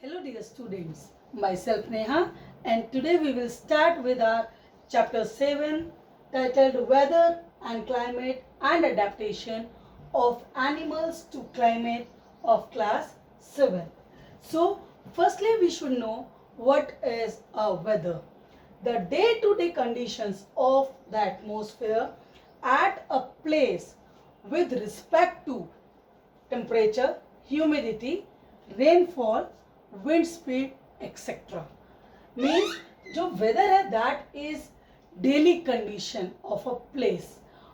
Hello dear students, myself Neha and today we will start with our chapter 7 titled Weather and Climate and Adaptation of Animals to Climate of class 7. So firstly we should know what is a weather. The day-to-day conditions of the atmosphere at a place with respect to temperature, humidity, rainfall, wind speed, etc. Means जो weather है that is daily condition of a place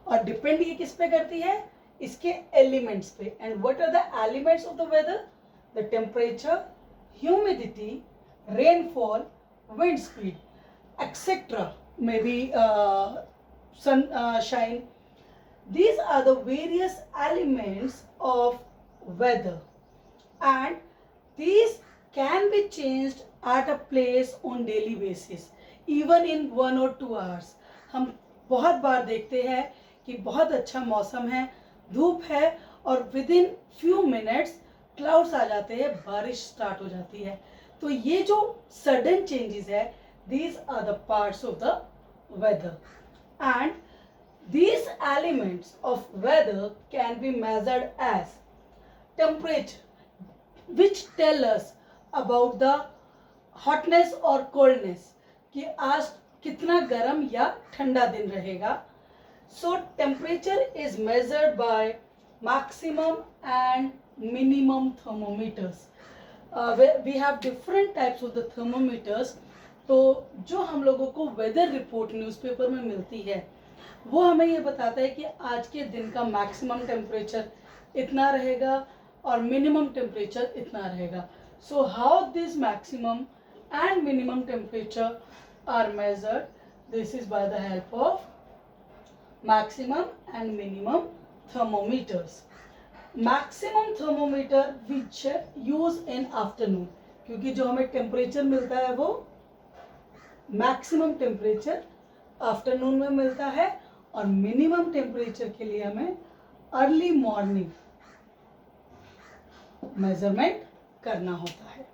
और depend ये किस पे करती है इसके elements पे. And what are the elements of the weather? The temperature, humidity, rainfall, wind speed, etc. Maybe sunshine. These are the various elements of weather and these can be changed at a place on daily basis even in 1 or 2 hours. हम बहुत बार देखते हैं कि बहुत अच्छा मौसम है, धूप है और within few minutes clouds आ जाते हैं, बारिश स्टार्ट हो जाती है. तो ये जो सडन चेंजेस है, these are the parts of the weather and these elements of weather can be measured as temperature, which tell us about the hotness or coldness कि आज कितना गर्म या ठंडा दिन रहेगा. So temperature is measured by maximum and minimum thermometers. We have different types of the thermometers. तो जो हम लोगों को वेदर रिपोर्ट न्यूज़पेपर में मिलती है वो हमें ये बताता है कि आज के दिन का मैक्सिमम टेम्परेचर इतना रहेगा और मिनिमम टेम्परेचर इतना रहेगा. So how this maximum and minimum temperature are measured, this is by the help of maximum and minimum thermometers. Maximum thermometer which use in afternoon, क्योंकि जो हमें टेम्परेचर मिलता है वो मैक्सिमम टेम्परेचर आफ्टरनून में मिलता है और मिनिमम टेम्परेचर के लिए हमें अर्ली मॉर्निंग मेजरमेंट करना होता है.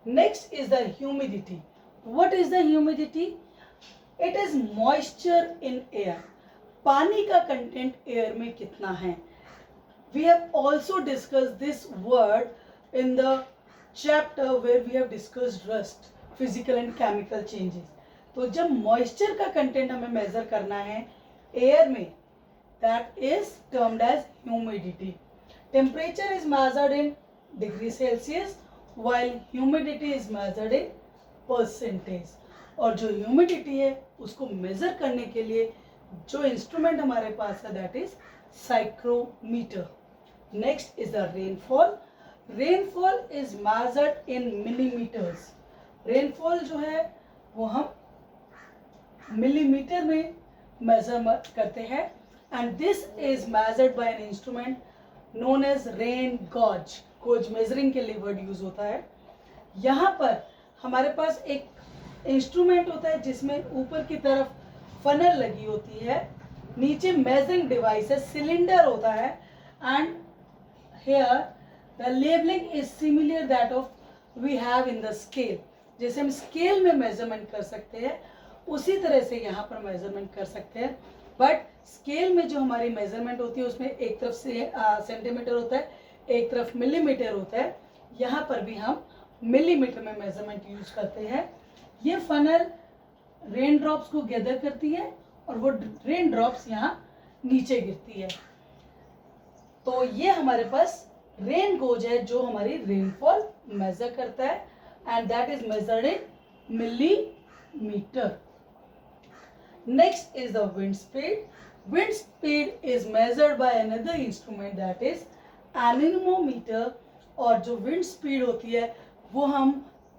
Next is the humidity. What is the humidity? It is moisture in air. पानी का कंटेंट एयर में कितना है. We have also discuss this word in the chapter where we have discussed rust, physical and chemical changes. तो जब moisture का content हमें major करना है एयर में, that is termed as humidity. Temperature is measured in degree Celsius while humidity is measured in percentage. और जो humidity है उसको मेजर करने के लिए जो इंस्ट्रूमेंट हमारे पास है that is psychrometer. Next is the rainfall. Rainfall is measured in millimetres. Rainfall जो है वो हम मिलीमीटर में मेजर करते हैं and this is measured by an instrument known as rain gauge. Gauge measuring के लिए वर्ड यूज होता है. यहाँ पर हमारे पास एक इंस्ट्रूमेंट होता है जिसमें ऊपर की तरफ फनल लगी होती है, नीचे मेजरिंग डिवाइस है, सिलेंडर होता है and here the labelling is similar that of we have in the scale. जैसे हम स्केल में मेजरमेंट कर सकते हैं उसी तरह से यहाँ पर मेजरमेंट कर सकते हैं. बट स्केल में जो हमारी मेजरमेंट होती है उसमें एक तरफ से सेंटीमीटर होता है, एक तरफ मिलीमीटर होता है. यहाँ पर भी हम मिलीमीटर में मेजरमेंट यूज करते हैं. ये फनल रेन ड्रॉप्स को गैदर करती है और वो रेन ड्रॉप्स यहाँ नीचे गिरती है. तो ये हमारे पास रेन गोज है जो हमारी रेनफॉल मेजर करता है and that is measured in millimetre. Next is the wind speed. Wind speed is measured by another instrument that is anemometer. और जो wind speed होती है वो हम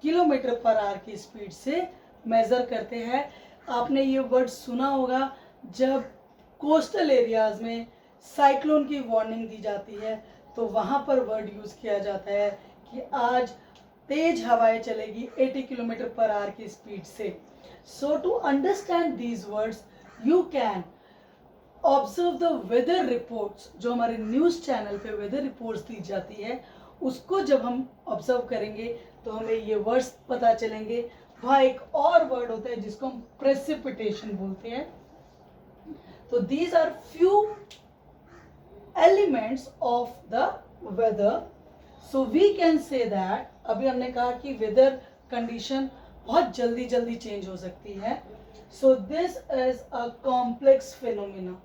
किलोमीटर पर आवर की स्पीड से मेजर करते हैं. आपने ये वर्ड सुना होगा जब कोस्टल एरियाज में साइक्लोन की वार्निंग दी जाती है तो वहाँ पर वर्ड यूज किया जाता है कि आज तेज हवाएं चलेगी 80 किलोमीटर पर आवर की स्पीड से. So to understand these words, you can observe the weather reports. जो हमारे न्यूज़ चैनल पे वेदर रिपोर्ट्स दी जाती है उसको जब हम ऑब्जर्व करेंगे तो हमें ये वर्ड्स पता चलेंगे। वहाँ एक और वर्ड होता है जिसको हम प्रेसिपिटेशन बोलते हैं। तो these are few elements of the weather. So we can say that, अभी हमने कहा कि वेदर कंडीशन बहुत जल्दी जल्दी चेंज हो सकती है। So this is a complex phenomena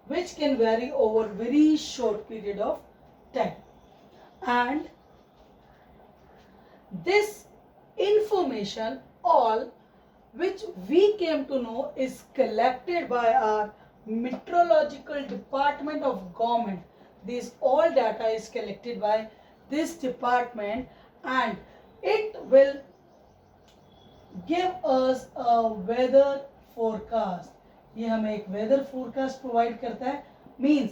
which can vary over very short period of time, and this information all which we came to know is collected by our meteorological department of government. This all data is collected by this department, and it will give us a weather forecast. ये हमें एक weather forecast provide करता है। Means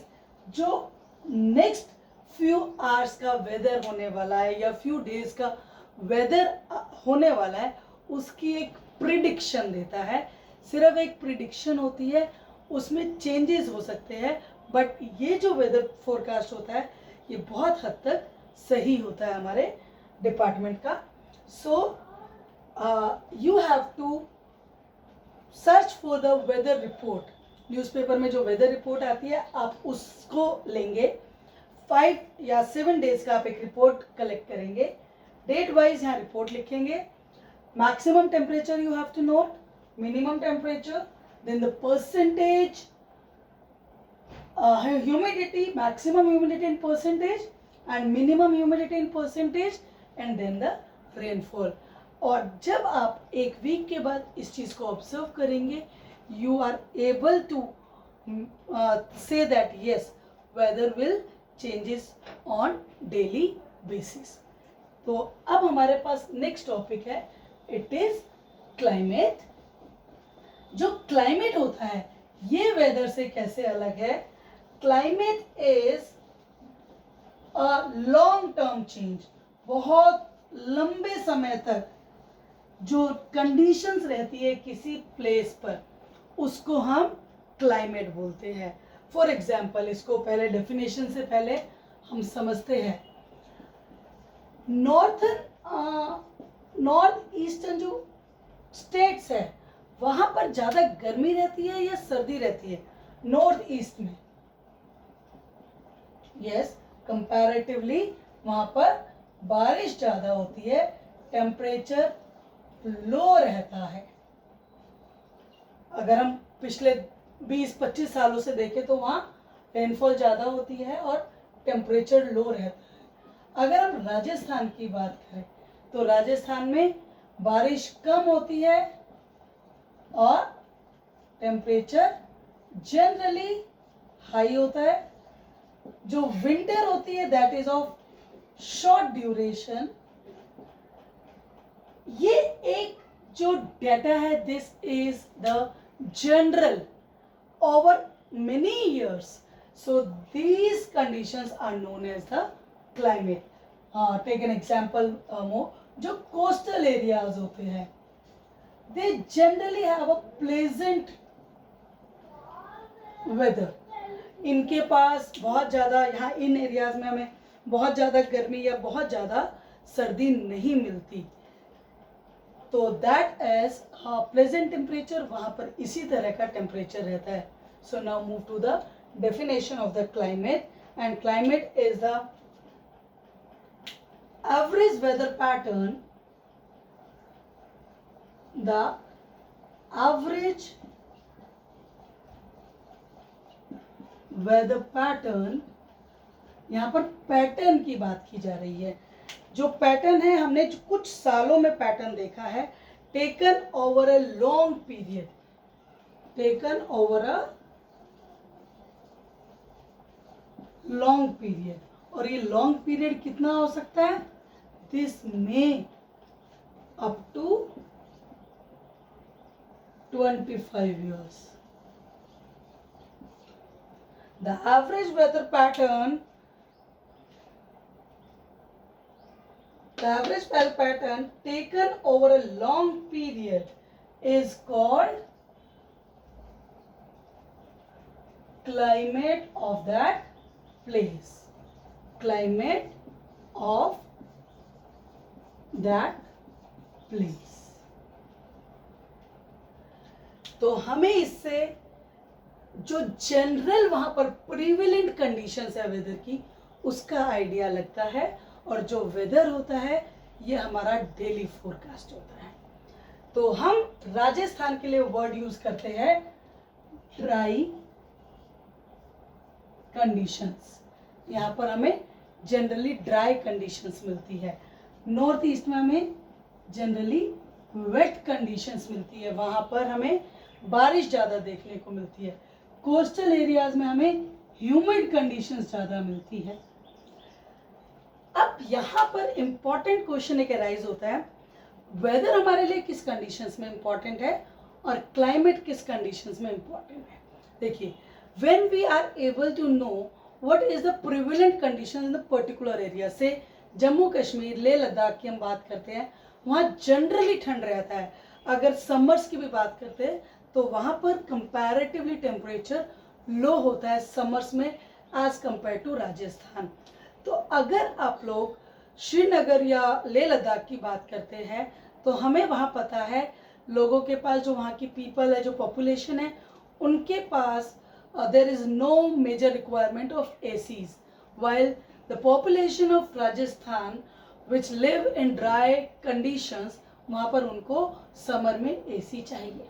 जो next few hours का weather होने वाला है या फ्यू डेज का वेदर होने वाला है, उसकी एक प्रिडिक्शन देता है। सिर्फ एक प्रिडिक्शन होती है, उसमें चेंजेस हो सकते हैं, बट ये जो वेदर फोरकास्ट होता है ये बहुत हद तक सही होता है हमारे डिपार्टमेंट का। So you have to search for the weather report. Newspaper में जो वेदर रिपोर्ट आती है आप उसको लेंगे। 5 या 7 डेज का आप एक रिपोर्ट कलेक्ट करेंगे, डेट वाइज यहाँ रिपोर्ट लिखेंगे। Maximum temperature you have to note, minimum temperature, then the percentage humidity, maximum humidity in percentage and minimum humidity in percentage, and then the rainfall. और जब आप एक वीक के बाद इस चीज़ को ऑब्जर्व करेंगे, you are able to say that yes weather will changes on daily basis. तो अब हमारे पास नेक्स्ट टॉपिक है, इट इज क्लाइमेट। जो क्लाइमेट होता है ये वेदर से कैसे अलग है? Climate is a long term change, बहुत लंबे समय तक जो कंडीशंस रहती है किसी प्लेस पर, उसको हम क्लाइमेट बोलते हैं। फॉर एग्जाम्पल, इसको पहले डेफिनेशन से पहले हम समझते हैं। नॉर्थ ईस्टर्न जो स्टेट्स है वहां पर ज्यादा गर्मी रहती है या सर्दी रहती है? नॉर्थ ईस्ट में यस, कंपैरेटिवली वहां पर बारिश ज्यादा होती है, टेम्परेचर लो रहता है। अगर हम पिछले 20-25 सालों से देखें तो वहाँ रेनफॉल ज़्यादा होती है और टेम्परेचर लो रहता है। अगर हम राजस्थान की बात करें तो राजस्थान में बारिश कम होती है और टेम्परेचर जनरली हाई होता है। जो विंटर होती है that is of short duration. ये एक जो डेटा है, this is the general over many years. So these conditions are known as the climate. Take an example more, जो कोस्टल एरियाज होते हैं they generally have a pleasant weather. इनके पास बहुत ज़्यादा, यहाँ इन एरियाज में हमें बहुत ज़्यादा गर्मी या बहुत ज़्यादा सर्दी नहीं मिलती। तो दैट इज प्लेजेंट टेम्परेचर, वहाँ पर इसी तरह का टेम्परेचर रहता है। So now move to the definition of the climate. And climate is the average weather pattern, the average weather pattern, यहाँ पर पैटर्न की बात की जा रही है। जो पैटर्न है, हमने जो कुछ सालों में पैटर्न देखा है, taken over a long period, taken over a long period. और ये लॉन्ग पीरियड कितना हो सकता है? This may up to 25 years. The average weather pattern, the average weather pattern taken over a long period is called climate of that place. Climate of that place. तो हमें इससे जो जनरल वहां पर प्रिवेलेंट कंडीशंस है weather की, उसका idea लगता है, और जो वेदर होता है ये हमारा डेली फोरकास्ट होता है. तो हम राजस्थान के लिए वर्ड यूज करते हैं ड्राई कंडीशंस. यहाँ पर हमें जनरली ड्राई कंडीशंस मिलती है. नॉर्थ ईस्ट में हमें जनरली वेट कंडीशंस मिलती है, वहां पर हमें बारिश ज़्यादा देखने को मिलती है. कोस्टल एरियाज में हमें ह्यूमिड कंडीशंस ज़्यादा मिलती है. अब यहाँ पर इंपॉर्टेंट क्वेश्चन एक राइज होता है, वेदर हमारे लिए किस कंडीशंस में इंपॉर्टेंट है और क्लाइमेट किस कंडीशंस में इंपॉर्टेंट है. देखिए, when we are able to know what is the prevalent condition in the particular area, say Jammu Kashmir Leh Ladakh की हम बात करते हैं, वहाँ जनरली ठंड रहता है. अगर समर्स की भी बात करते हैं तो वहाँ पर कंपैरेटिवली टेम्परेचर लो होता है समर्स में एज कंपेयर टू राजस्थान. तो अगर आप लोग श्रीनगर या लेह लद्दाख की बात करते हैं तो हमें वहाँ पता है लोगों के पास, जो वहाँ की पीपल है, जो पॉपुलेशन है, उनके पास there is no major requirement of ACs, while the population of Rajasthan which live in dry conditions, वहाँ पर उनको समर में AC चाहिए.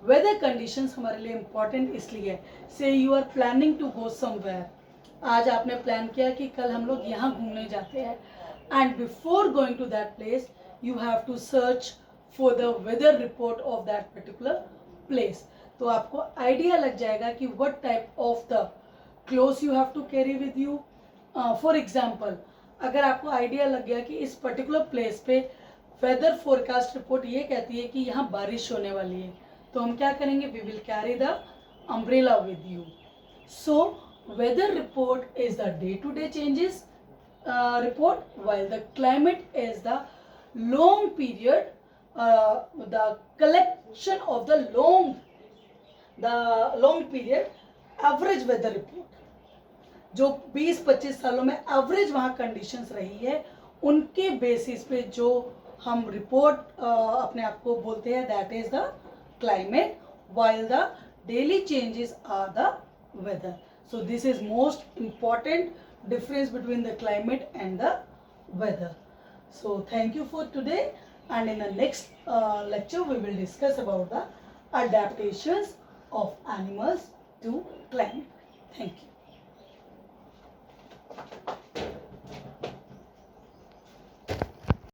वेदर कंडीशंस हमारे लिए इम्पॉर्टेंट इसलिए, say you are planning to go somewhere, आज आपने प्लान किया कि कल हम लोग यहाँ घूमने जाते हैं, and before going to that place you have to search for the weather report of that particular place. तो आपको आइडिया लग जाएगा कि what type of the clothes you have to carry with you. For example, अगर आपको idea लग गया कि इस पर्टिकुलर प्लेस पे वेदर फोरकास्ट रिपोर्ट ये कहती है कि यहाँ बारिश होने वाली है, तो हम क्या करेंगे, we will carry the umbrella with you. So weather report is the day to day changes report, while the climate is the long period, the collection of the long period average weather report. जो 20-25 सालों में average वहाँ conditions रही है, उनके basis पे जो हम रिपोर्ट अपने आप को बोलते हैं, that is the climate, while the daily changes are the weather. So this is most important difference between the climate and the weather. So thank you for today, and in the next lecture we will discuss about the adaptations of animals to climate. Thank you.